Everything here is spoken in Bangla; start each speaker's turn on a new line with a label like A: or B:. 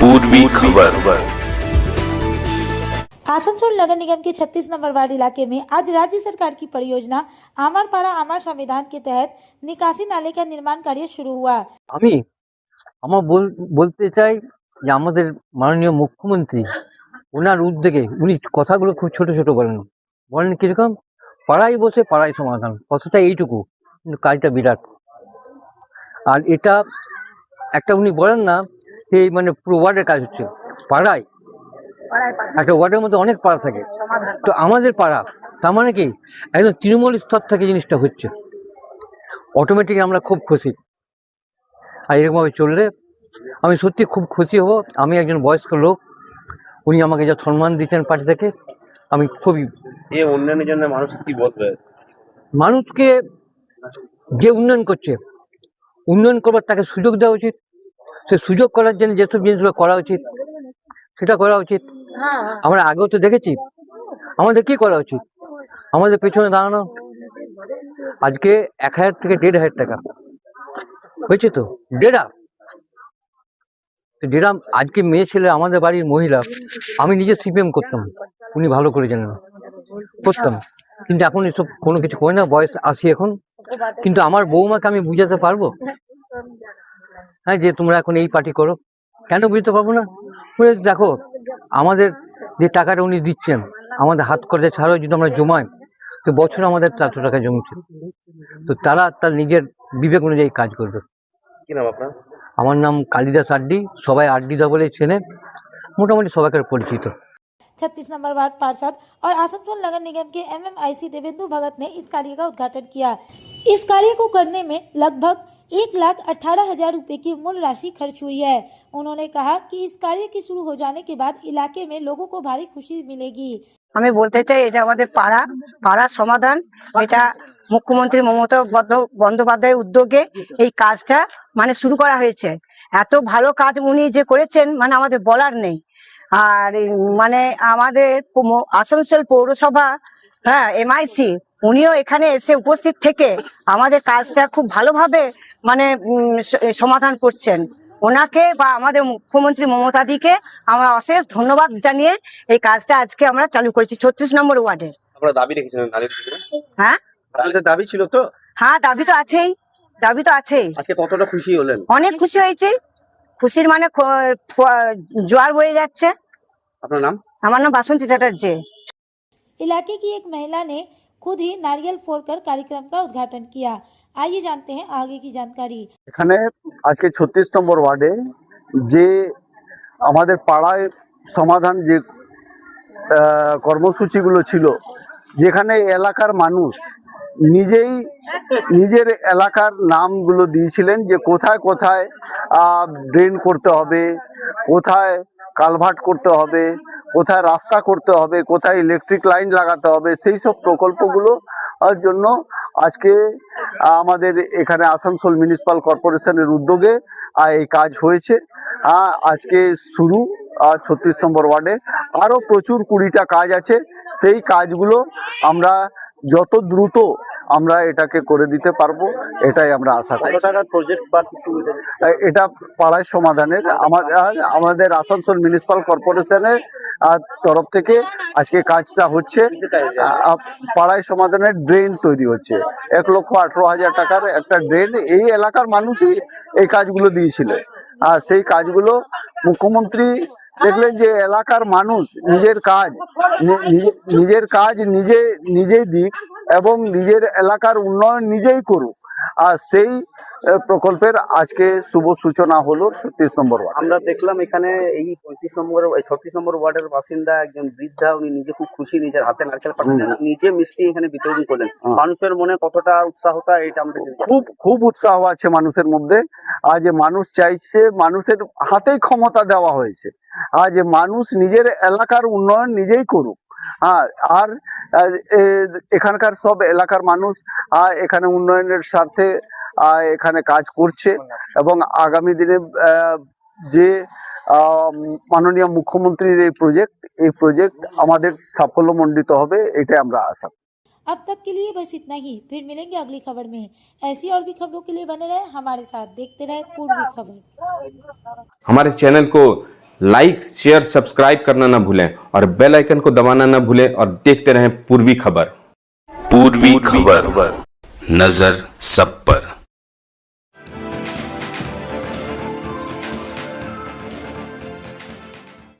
A: पूर्वी खबर।
B: आसनसोल नगर निगम के 36 नंबर वार्ड इलाके में आज राज्य सरकार की परियोजना आमार पाड़ा आमार संविधान के तहत निकासी नाले का निर्माण कार्य शुरू हुआ।
C: আমি আমার বলতে চাই যে আমাদের মাননীয় মুখ্যমন্ত্রী ওনার উদ্যোগে উনি কথাগুলো খুব ছোট ছোট বলেন কিরকম পাড়ায় বসে পাড়ায় সমাধান, কথাটা এইটুকু কিন্তু কাজটা বিরাট। আর এটা একটা উনি বলেন না যে এই মানে পুরো ওয়ার্ডের কাজ হচ্ছে, পাড়ায় একটা ওয়ার্ডের মধ্যে অনেক পাড়া থাকে, তো আমাদের পাড়া তার মানে কি একদম তৃণমূল স্তর থেকে জিনিসটা হচ্ছে, অটোমেটিক আমরা খুব খুশি। আর এরকমভাবে চললে আমি সত্যি খুব খুশি হব। আমি একজন বয়স্ক লোক, উনি আমাকে যা সম্মান দিচ্ছেন পার্টি থেকে, আমি খুবই
D: এই উন্নয়নের জন্য মানুষ কি বলবে?
C: মানুষকে যে উন্নয়ন করছে, উন্নয়ন করবার তাকে সুযোগ দেওয়া উচিত। সে সুযোগ করার জন্য যেসব জিনিসগুলো করা উচিত সেটা করা উচিত। আমরা আগেও তো দেখেছি, আমাদের কি করা উচিত, আমাদের পেছনে দাঁড়ানো। আজকে 1000 থেকে 1500 টাকা হয়েছে, তো ডেরা আজকে মেয়ে ছেলে আমাদের বাড়ির মহিলা, আমি নিজে সিপিএম করতাম, উনি ভালো করে জানেন, করতাম, কিন্তু এখন এসব কোনো কিছু করে না, বয়স 80 এখন। কিন্তু আমার বৌমাকে আমি বুঝাতে পারবো হ্যাঁ যে তোমরা এখন এই পার্টি করো, কেন বুঝতে পারবো না? দেখো আমাদের যে টাকাটা উনি দিচ্ছেন, আমাদের হাত খরচা ছাড়াও যদি আমরা জমাই, তো বছর আমাদের 400 টাকা জমছে। তো তারা তার নিজের বিবেক অনুযায়ী কাজ করবে।
D: কি নাম আপনার?
C: আমার নাম কালিদাস আড্ডি, সবাই আড্ডিদা বলে চেনে, মোটামুটি সবাইকার পরিচিত।
B: 36 नंबर वार्ड पार्षद और आसनसोल नगर निगम के एमएमआईसी देवेंदु भगत ने इस कार्य का उद्घाटन किया। इस कार्य को करने में लगभग 1,18,000 रुपए की मूल राशि खर्च हुई है। उन्होंने कहा कि इस कार्य के शुरू हो जाने के बाद इलाके में लोगों को भारी खुशी मिलेगी।
E: আমি বলতে চাই এটা আমাদের পাড়া সমাধান, এটা মুখ্যমন্ত্রী মমতা বন্দ্যোপাধ্যায়ের উদ্যোগে এই কাজটা মানে শুরু করা হয়েছে। এত ভালো কাজ উনি যে করেছেন মানে আমাদের বলার নেই। আর মানে আমাদের আসানসোল পৌরসভা এমআইসি উনিও এখানে এসে উপস্থিত থেকে আমাদের কাজটা খুব ভালোভাবে মানে সমাধান করছেন। ওনাকে বা আমাদের মুখ্যমন্ত্রী মমতাদিকে আমরা অশেষ ধন্যবাদ জানিয়ে এই কাজটা আজকে আমরা চালু করেছি 36 নম্বর ওয়ার্ডে।
D: আপনারা দাবি রেখেছিলেন নারীর জন্য?
E: হ্যাঁ,
D: আপনাদের দাবি ছিল তো?
E: হ্যাঁ, দাবি তো আছেই।
D: আজকে কতটা খুশি হলেন?
E: অনেক খুশি হয়েছে, খুশির মানে জোয়ার বয়ে যাচ্ছে।
D: আপনার নাম?
E: আমার নাম বাসন্তী চ্যাটার্জি।
B: इलाके की एक महिला ने खुद ही नारियल फोड़कर कार्यक्रम का उद्घाटन किया। आइए जानते हैं आगे की जानकारी।
F: এখানে আজকে 36 নম্বর ওয়ার্ডে যে আমাদের পাড়ায় সমাধান যে কর্মসূচিগুলো ছিল, যেখানে এলাকার মানুষ নিজেই নিজের এলাকার নামগুলো দিয়েছিলেন যে কোথায় কোথায় ড্রেন করতে হবে, কোথায় কালভার্ট করতে হবে, কোথায় রাস্তা করতে হবে, কোথায় ইলেকট্রিক লাইন লাগাতে হবে, সেই সব প্রকল্পগুলো জন্য আজকে আমাদের এখানে আসানসোল মিউনিসিপাল কর্পোরেশনের উদ্যোগে এই কাজ হয়েছে। আজকে শুরু 36 নম্বর ওয়ার্ডে আরও প্রচুর 20টা কাজ আছে। সেই কাজগুলো আমরা যত দ্রুত আমরা এটাকে করে দিতে পারবো, এটাই আমরা আশা করি। এটা পাড়ায় সমাধানের আমাদের আসানসোল মিউনিসিপাল কর্পোরেশনের তরফ থেকে আজকে কাজটা হচ্ছে। পাড়ায় সমাধানের ড্রেন তৈরি হচ্ছে, 1,18,000 টাকার একটা ড্রেন। এই এলাকার মানুষই এই কাজগুলো দিয়েছিল। আর সেই কাজগুলো মুখ্যমন্ত্রী দেখলেন যে এলাকার মানুষ নিজের কাজ নিজেই দিক এবং নিজের এলাকার উন্নয়ন নিজেই করুক। আর সেই প্রকল্পের আজকে শুভ সূচনা হলো 36 নম্বর ওয়ার্ড।
D: আমরা দেখলাম এখানে এই 36 নম্বর ওয়ার্ডের বাসিন্দা একজন বৃদ্ধা, উনি নিজে খুব খুশি, নিজের হাতে নারকেল পাঠালেন, নিজে মিষ্টি এখানে বিতরণ করলেন। মানুষের মনে কতটা উৎসাহতা এটা আমরা
F: খুব উৎসাহ আছে মানুষের মধ্যে। আজ মানুষ চাইছে, মানুষের হাতেই ক্ষমতা দেওয়া হয়েছে, আজ মানুষ নিজের এলাকার উন্নয়ন নিজেই করুক। আর এখানকার সব এলাকার মানুষ এখানে উন্নয়নের স্বার্থে এখানে কাজ করছে এবং আগামী দিনে যে মাননীয় মুখ্যমন্ত্রীর এই প্রজেক্ট আমাদের সাফল্যমণ্ডিত হবে, এটাই আমরা আশা।
B: अब तक के लिए बस इतना ही, फिर मिलेंगे अगली खबर में। ऐसी और भी खबरों के लिए बने रहे हमारे साथ, देखते रहे पूर्वी खबर।
A: हमारे चैनल को लाइक शेयर सब्सक्राइब करना ना भूलें और बेल आइकन को दबाना ना भूलें और देखते रहें पूर्वी खबर।
G: पूर्वी खबर, नजर सब पर।